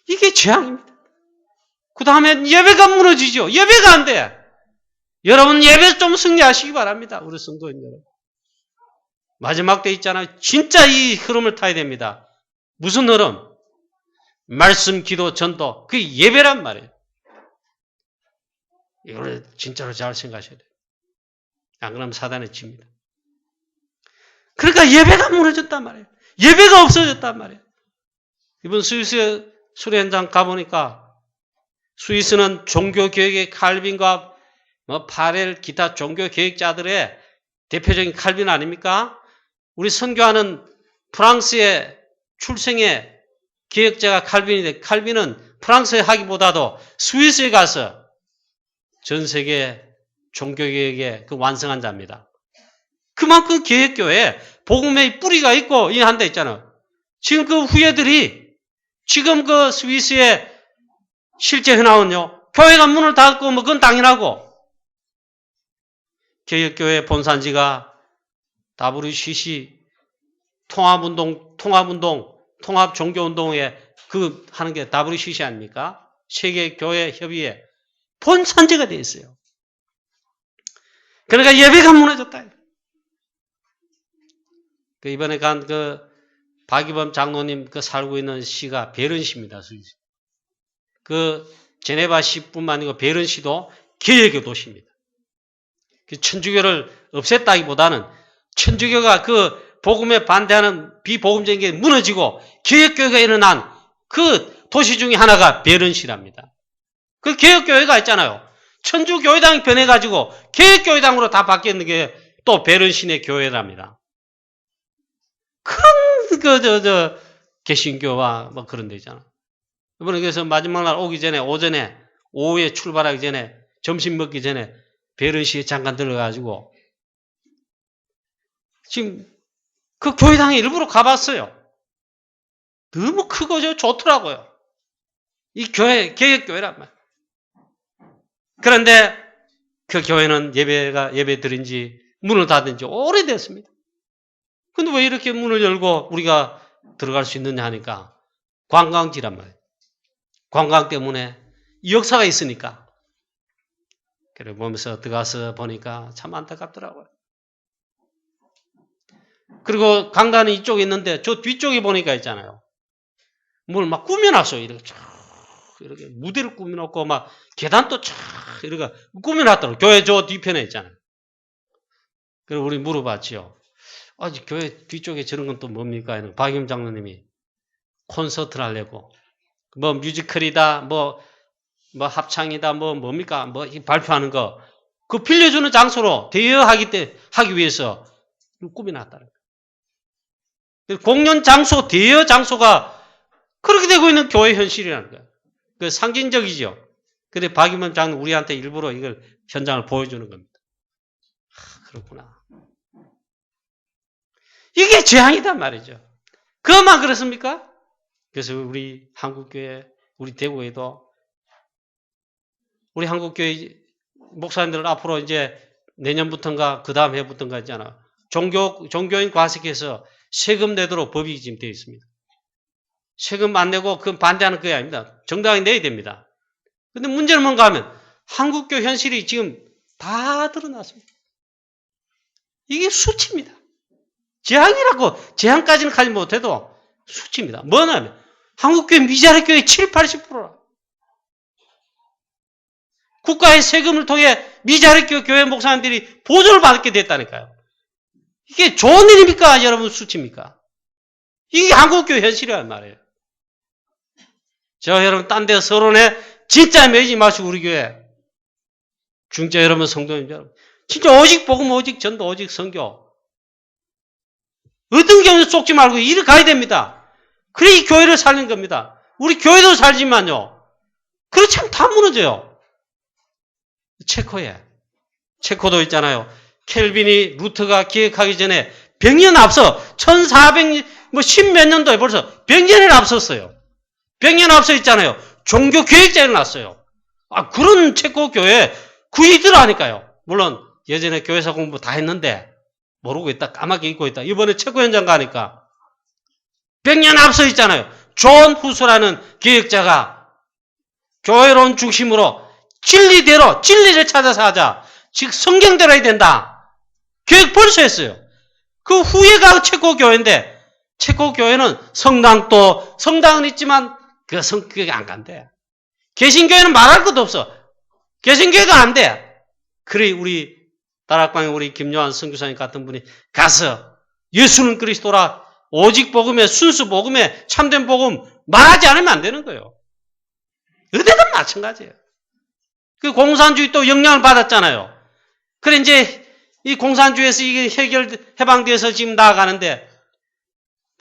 이게 재앙입니다. 그 다음에 예배가 무너지죠. 예배가 안 돼. 여러분 예배 좀 승리하시기 바랍니다. 우리 성도인 여러분. 마지막 때 있잖아요. 진짜 이 흐름을 타야 됩니다. 무슨 흐름? 말씀, 기도, 전도. 그게 예배란 말이에요. 이걸 진짜로 잘 생각하셔야 돼요. 안 그러면 사단에 칩니다. 그러니까 예배가 무너졌단 말이에요. 예배가 없어졌단 말이에요. 이번 스위스 수련 현장 가보니까 스위스는 종교개혁의 칼빈과 파렐 기타 종교개혁자들의 대표적인 칼빈 아닙니까? 우리 선교하는 프랑스의 출생의 개혁자가 칼빈인데 칼빈은 프랑스에 하기보다도 스위스에 가서 전 세계 종교개혁의 그 완성한 자입니다. 그만큼 개혁교회 복음의 뿌리가 있고 이 한다 있잖아요. 지금 그 후예들이 지금 그 스위스에 실제 해나온요. 교회가 문을 닫고 뭐 그건 당연하고 개혁교회 본산지가 WCC 통합종교운동에 그 하는 게 WCC 아닙니까? 세계교회협의회 본산지가 되어 있어요. 그러니까 예배가 무너졌다. 그 이번에 간 그 박이범 장로님 그 살고 있는 시가 베른시입니다. 그 제네바 시뿐만 아니고 베른시도 개혁의 도시입니다. 그 천주교를 없앴다기보다는 천주교가 그 복음에 반대하는 비복음적인 게 무너지고 개혁교회가 일어난 그 도시 중에 하나가 베른시랍니다. 그 개혁교회가 있잖아요. 천주교회당이 변해가지고 개혁교회당으로 다 바뀌었는 게 또 베른시내 교회랍니다. 큰 개신교와 뭐 그런 데 있잖아. 이번에 그래서 마지막 날 오기 전에 오후에 출발하기 전에 점심 먹기 전에 베른시에 잠깐 들어가가지고 지금 그 교회당에 일부러 가봤어요. 너무 크고 좋더라고요. 이 교회 개혁교회란 말. 그런데 그 교회는 예배 드린 지 문을 닫은 지 오래됐습니다. 근데 왜 이렇게 문을 열고 우리가 들어갈 수 있느냐 하니까 관광지란 말이에요. 관광 때문에 이 역사가 있으니까. 그래 보면서 들어가서 보니까 참 안타깝더라고요. 그리고 강단은 이쪽에 있는데 저 뒤쪽에 보니까 있잖아요. 뭘 막 꾸며놨어요. 이렇게 무대를 꾸며놓고 막 계단도 쫙 이렇게 꾸며놨더라고요. 교회 저 뒤편에 있잖아요. 그리고 우리 물어봤지요. 교회 뒤쪽에 저런 건 또 뭡니까? 박임 장로님이 콘서트를 하려고 뭐 뮤지컬이다 뭐 합창이다 뭡니까? 발표하는 거 그 빌려주는 장소로 대여하기 위해서 꾸며놨다는 거예요. 공연 장소 대여 장소가 그렇게 되고 있는 교회 현실이라는 거예요. 그 상징적이죠. 근데 박임원 장로 우리한테 일부러 이걸 현장을 보여주는 겁니다. 그렇구나. 이게 재앙이단 말이죠. 그것만 그렇습니까? 그래서 우리 한국교회, 우리 대구에도 우리 한국교회 목사님들은 앞으로 이제 내년부터인가 그 다음 해부터인가 있잖아. 종교인 과세해서 세금 내도록 법이 지금 되어 있습니다. 세금 안 내고 그 반대하는 그게 아닙니다. 정당하게 내야 됩니다. 근데 문제는 뭔가 하면 한국교 현실이 지금 다 드러났습니다. 이게 수치입니다. 재앙까지는 가지 못해도 수치입니다. 뭐냐면 한국교회 미자립 교회 70~80%라. 국가의 세금을 통해 미자립 교회 목사님들이 보조를 받게 됐다니까요. 이게 좋은 일입니까? 여러분 수치입니까? 이게 한국교회 현실이란 말이에요. 여러분 딴 데 서론에 진짜 매이지 마시고 우리 교회 중자 여러분 성도님 여러분 진짜 오직 복음 오직 전도 오직 선교 어떤 경우도 속지 말고 이리 가야 됩니다. 그래 이 교회를 살린 겁니다. 우리 교회도 살지만요. 그렇지 않으면 다 무너져요. 체코도 있잖아요. 켈빈이 루터가 기획하기 전에 100년 앞서 1400 10몇 년도에 벌써 100년을 앞섰어요. 100년 앞서 있잖아요. 종교 교육자 일어났어요. 그런 체코 교회 구이더라니까요. 물론 예전에 교회사 공부 다 했는데 모르고 있다 까맣게 잊고 있다. 이번에 체코 현장 가니까 100년 앞서 있잖아요. 존 후스라는 교육자가 교회론 중심으로 진리대로 진리를 찾아서 하자. 즉 성경대로 해야 된다. 교육 벌써 했어요. 그 후예가 체코 교회인데 체코 교회는 성당은 있지만 그게 안 간대. 개신교회는 말할 것도 없어. 개신교회도 안 돼. 그래 우리 다락방에 우리 김요한 선교사님 같은 분이 가서 예수는 그리스도라 오직 복음에 순수 복음에 참된 복음 말하지 않으면 안 되는 거예요. 어디든 마찬가지예요. 그 공산주의 또 영향을 받았잖아요. 그래 이제 이 공산주의에서 이게 해방돼서 지금 나아가는데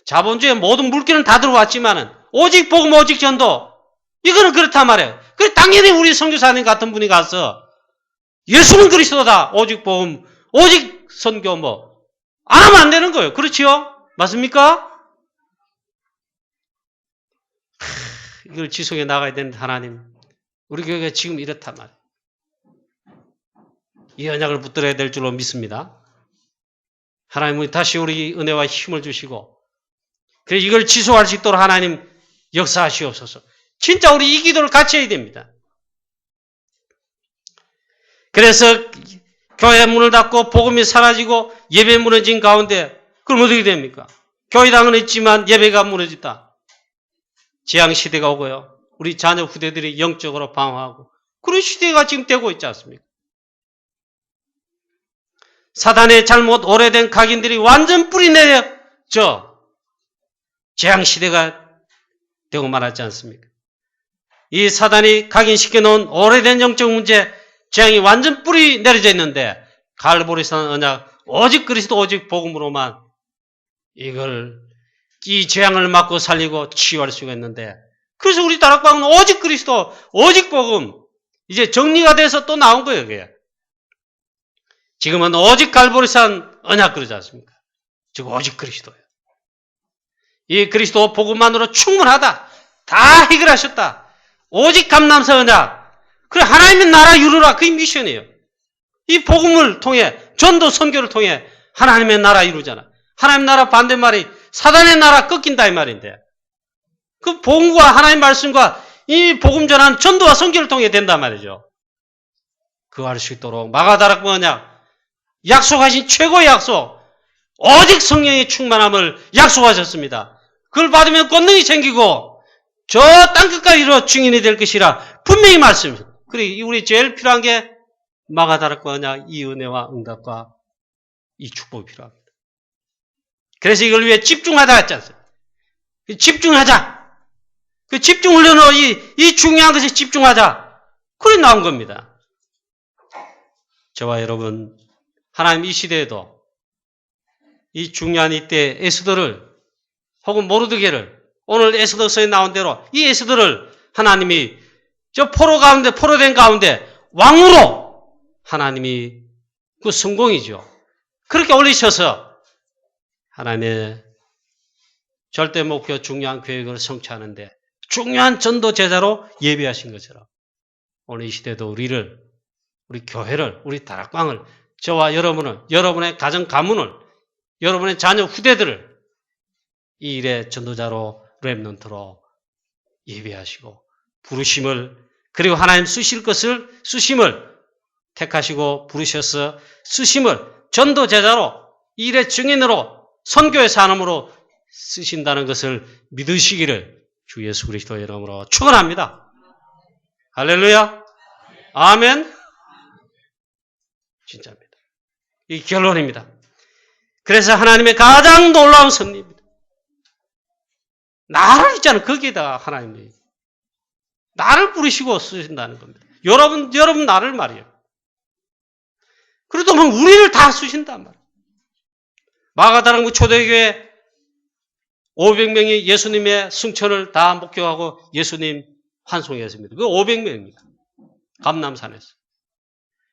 자본주의 모든 물기는 다 들어왔지만은 오직 복음 오직 전도 이거는 그렇단 말이에요. 그래 당연히 우리 선교사님 같은 분이 가서 예수는 그리스도다. 오직 복음, 오직 선교 안 하면 안 되는 거예요. 그렇지요? 맞습니까? 이걸 지속해 나가야 되는 하나님. 우리 교회가 지금 이렇단 말이에요. 이 언약을 붙들어야 될 줄로 믿습니다. 하나님은 다시 우리 은혜와 힘을 주시고, 그래서 이걸 지속할 수 있도록 하나님 역사하시옵소서. 진짜 우리 이 기도를 같이 해야 됩니다. 그래서 교회 문을 닫고 복음이 사라지고 예배 무너진 가운데 그럼 어떻게 됩니까? 교회당은 있지만 예배가 무너졌다. 재앙시대가 오고요. 우리 자녀 후대들이 영적으로 방황하고 그런 시대가 지금 되고 있지 않습니까? 사단의 잘못 오래된 각인들이 완전 뿌리내려 재앙시대가 되고 말았지 않습니까? 이 사단이 각인시켜 놓은 오래된 영적 문제 재앙이 완전 뿌리 내려져 있는데 갈보리산 언약 오직 그리스도 오직 복음으로만 이걸 이 재앙을 막고 살리고 치유할 수가 있는데 그래서 우리 다락방은 오직 그리스도 오직 복음 이제 정리가 돼서 또 나온 거예요. 그게. 지금은 오직 갈보리산 언약 그러지 않습니까? 즉 오직 그리스도예요. 이 그리스도 복음만으로 충분하다. 다 해결하셨다. 오직 감람산 언약. 그래 하나님의 나라 이루라. 그게 미션이에요. 이 복음을 통해 전도 선교를 통해 하나님의 나라 이루잖아. 하나님의 나라 반대말이 사단의 나라 꺾인다 이 말인데 그 복음과 하나님의 말씀과 이 복음 전한 전도와 선교를 통해 된단 말이죠. 그거 할 수 있도록 마가다락 언약 약속하신 최고의 약속 오직 성령의 충만함을 약속하셨습니다. 그걸 받으면 권능이 생기고 저 땅끝까지 이루어 증인이 될 것이라 분명히 말씀입니다. 그리고 우리 제일 필요한 게 마가다락과 언약 이 은혜와 응답과 이 축복이 필요합니다. 그래서 이걸 위해 집중하자 했지 않습니까? 집중하자. 그 집중 훈련으로 이 중요한 것에 집중하자. 그래 나온 겁니다. 저와 여러분 하나님 이 시대에도 이 중요한 이때 에스더를 혹은 모르드게를 오늘 에스더서에 나온 대로 이 에스더를 하나님이 저 포로된 가운데 왕으로 하나님이 그 성공이죠. 그렇게 올리셔서 하나님의 절대 목표 중요한 계획을 성취하는데 중요한 전도 제자로 예비하신 것처럼 오늘 이 시대도 우리 교회를, 우리 다락방을 저와 여러분을, 여러분의 가정 가문을, 여러분의 자녀 후대들을 이 일의 전도자로 렘넌트로 예비하시고 부르심을 그리고 하나님 쓰심을 택하시고 부르셔서 쓰심을 전도 제자로 이 일의 증인으로 선교의 산업으로 쓰신다는 것을 믿으시기를 주 예수 그리스도의 이름으로 축원합니다. 할렐루야. 아멘. 진짜입니다. 이 결론입니다. 그래서 하나님의 가장 놀라운 섭리입니다. 나를 있잖아요. 거기에다가 하나님이 나를 부르시고 쓰신다는 겁니다. 여러분 나를 말이에요. 그래도 뭐 우리를 다 쓰신단 말이에요. 마가다락 초대교회 500명이 예수님의 승천을 다 목격하고 예수님 환송했습니다. 그 500명입니다. 감람산에서.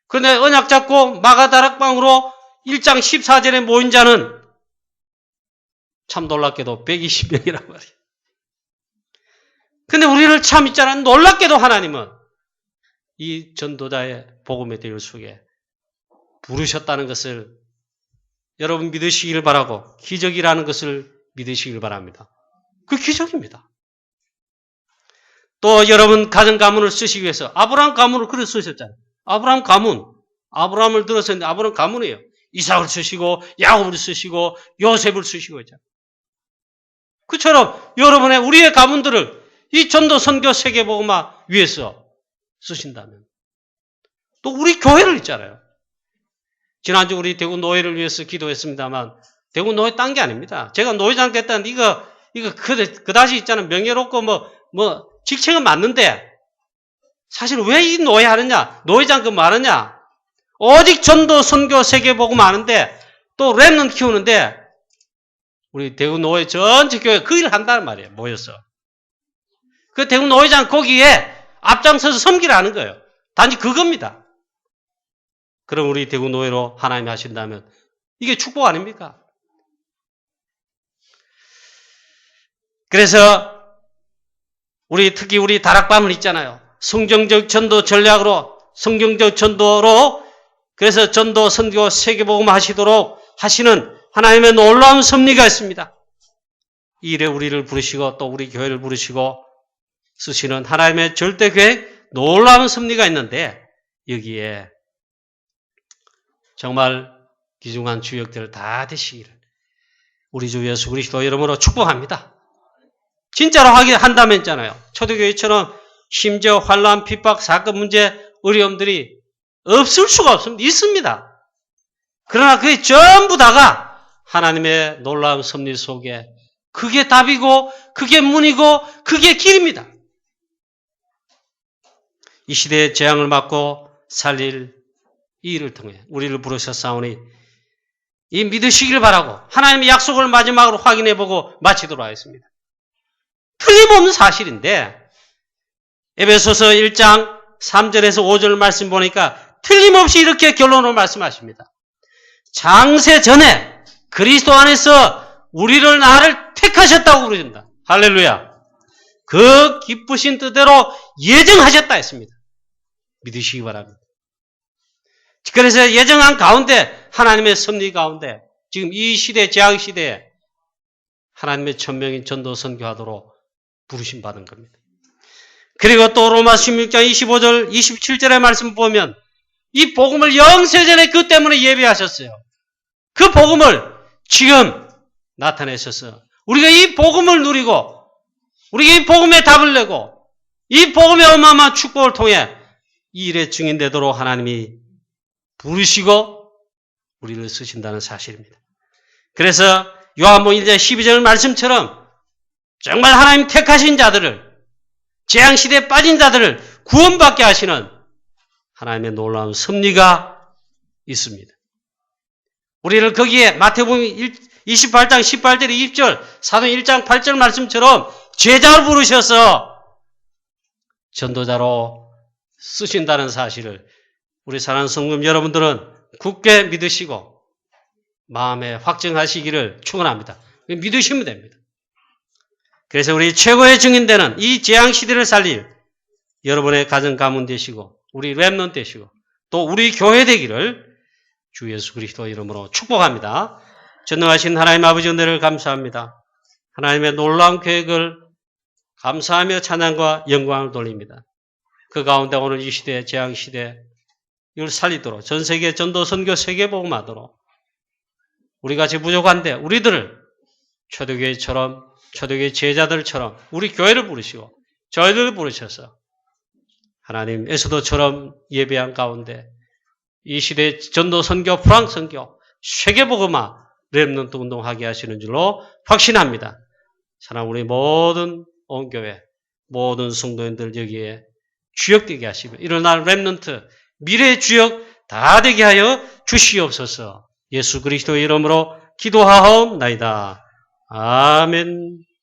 그런데 언약 잡고 마가다락방으로 1장 14절에 모인 자는 참 놀랍게도 120명이란 말이에요. 근데 우리를 참 있잖아. 놀랍게도 하나님은 이 전도자의 복음의 대열 속에 부르셨다는 것을 여러분 믿으시기를 바라고 기적이라는 것을 믿으시기를 바랍니다. 그 기적입니다. 또 여러분 가정 가문을 쓰시기 위해서 아브라함 가문을 그래 쓰셨잖아요. 아브라함 가문, 아브라함을 들었었는데 아브라함 가문이에요. 이삭을 쓰시고 야곱을 쓰시고 요셉을 쓰시고 있잖아요. 그처럼 여러분의 우리의 가문들을 이 전도 선교 세계복음화 위해서 쓰신다면 또 우리 교회를 있잖아요. 지난주 우리 대구 노회를 위해서 기도했습니다만 대구 노회 딴 게 아닙니다. 제가 노회장 됐다는데 이거 그다지 있잖아요. 명예롭고 뭐 직책은 맞는데 사실 왜 이 노회 하느냐? 노회장 그 많으냐? 오직 전도 선교 세계복음 하는데 또 렘넌트 키우는데 우리 대구 노회 전체 교회 그 일을 한다는 말이에요. 모여서. 그 대구 노회장 거기에 앞장서서 섬기라는 거예요. 단지 그겁니다. 그럼 우리 대구노회로 하나님이 하신다면 이게 축복 아닙니까? 그래서 특히 우리 다락방을 있잖아요. 성경적 전도 전략으로, 성경적 전도로, 그래서 전도, 선교, 세계복음 하시도록 하시는 하나님의 놀라운 섭리가 있습니다. 이 일에 우리를 부르시고 또 우리 교회를 부르시고 쓰시는 하나님의 절대 계획, 놀라운 섭리가 있는데 여기에 정말 귀중한 주역들 다 되시기를 우리 주 예수 그리스도 이름으로 축복합니다. 진짜로 하게 한다면 있잖아요. 초대교회처럼 심지어 환난, 핍박, 사건, 문제, 어려움들이 없을 수가 없습니다. 있습니다. 그러나 그게 전부 다가 하나님의 놀라운 섭리 속에 그게 답이고 그게 문이고 그게 길입니다. 이 시대의 재앙을 막고 살릴 이 일을 통해 우리를 부르셨사오니 이 믿으시기를 바라고 하나님의 약속을 마지막으로 확인해보고 마치도록 하겠습니다. 틀림없는 사실인데 에베소서 1장 3절에서 5절 말씀 보니까 틀림없이 이렇게 결론을 말씀하십니다. 장세 전에 그리스도 안에서 우리를 나를 택하셨다고 그러신다. 할렐루야. 그 기쁘신 뜻대로 예정하셨다 했습니다. 믿으시기 바랍니다. 그래서 예정한 가운데 하나님의 섭리 가운데 지금 이 시대 재앙 시대에 하나님의 천명인 전도 선교하도록 부르심 받은 겁니다. 그리고 또 로마 16장 25절 27절의 말씀 보면 이 복음을 영세전에 그 때문에 예배하셨어요. 그 복음을 지금 나타내셔서 우리가 이 복음을 누리고 우리가 이 복음에 답을 내고 이 복음의 어마어마한 축복을 통해 이 일의 증인되도록 하나님이 부르시고 우리를 쓰신다는 사실입니다. 그래서 요한복음 1장 12절 말씀처럼 정말 하나님 택하신 자들을 재앙시대에 빠진 자들을 구원받게 하시는 하나님의 놀라운 섭리가 있습니다. 우리를 거기에 마태복음 28장 18절 20절 사도행 1장 8절 말씀처럼 제자를 부르셔서 전도자로 쓰신다는 사실을 우리 사랑하는 성도님 여러분들은 굳게 믿으시고 마음에 확증하시기를 축원합니다. 믿으시면 됩니다. 그래서 우리 최고의 증인되는 이 재앙시대를 살릴 여러분의 가정 가문 되시고 우리 렘넌트 되시고 또 우리 교회 되기를 주 예수 그리스도 이름으로 축복합니다. 전능하신 하나님 아버지 은혜를 감사합니다. 하나님의 놀라운 계획을 감사하며 찬양과 영광을 돌립니다. 그 가운데 오늘 이 시대 재앙시대 이걸 살리도록 전 세계 전도 선교 세계복음하도록 우리같이 부족한데 우리들을 초대교회처럼 초대교회 제자들처럼 우리 교회를 부르시고 저희들을 부르셔서 하나님 에스더처럼 예배한 가운데 이 시대 전도 선교 프랑스 선교 세계복음화 렘넌트 운동하게 하시는 줄로 확신합니다. 사랑 우리 모든 온교회 모든 성도인들 여기에 주역되게 하시고 일어날 렘넌트 미래의 주역 다 되게 하여 주시옵소서. 예수 그리스도의 이름으로 기도하옵나이다. 아멘.